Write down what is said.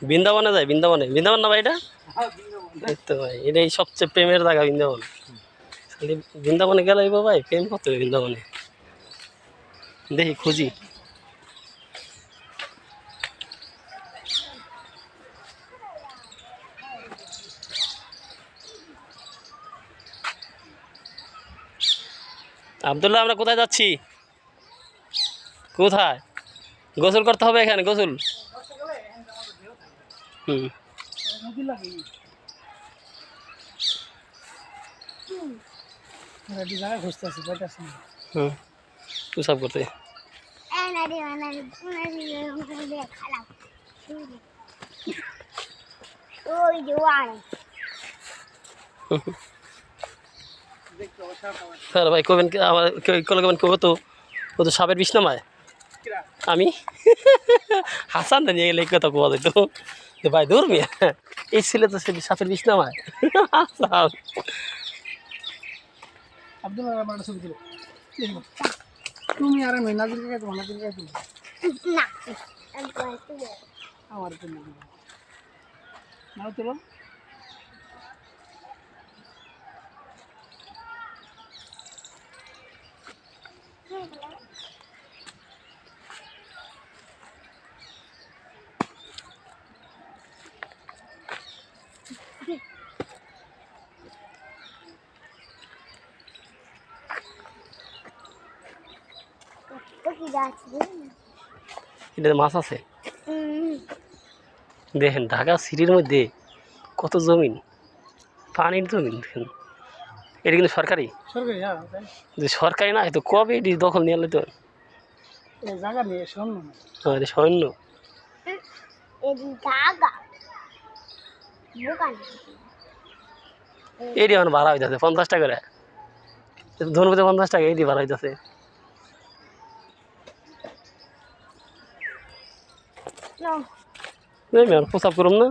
বৃন্দাবনে যায়, বৃন্দাবনে, বৃন্দাবন না ভাই এটা? এই তো ভাই, এটাই সবচেয়ে প্রেমের জায়গা বৃন্দাবন। বৃন্দাবনে গেলে ভাই প্রেম করতে হবে বৃন্দাবনে। দেখি খুঁজি। আব্দুল্লাহ, আমরা কোথায় যাচ্ছি? কোথায় গোসল করতে হবে? এখানে গোসল। হুম, হুম, প্রসাব করতে। হ্যাঁ ভাই, কবেন আমার কলে কবেন কবে তো ও তো সাপের বিষ নামায়। আমি হাসান না নিয়ে গেলে এই কথা কোয়া যেত যে ভাই দূর মিয়া, এই ছেলে তো সে সাপের বিষ নামায়। তুমি আর আমি নাজির কাছে তোমার নাজির কাছে না আমার জন্য নাও চলো। এটা মাছ আছে দেখেন, ঢাকা সিটির মধ্যে কত জমিন, পানির জমিন দেখেন। এটা কিন্তু সরকারি, সরকারি যে সরকারি না তো কবে এটি দখল নিয়ে এলে তো জায়গা নিয়ে শোন এটা সৈন্য। এটি এখন ভাড়া হইতেছে 50 টাকা করে, ধনুতে 50 টাকা, এটি ভাড়া হইতেছে। প্রসাব করুন না।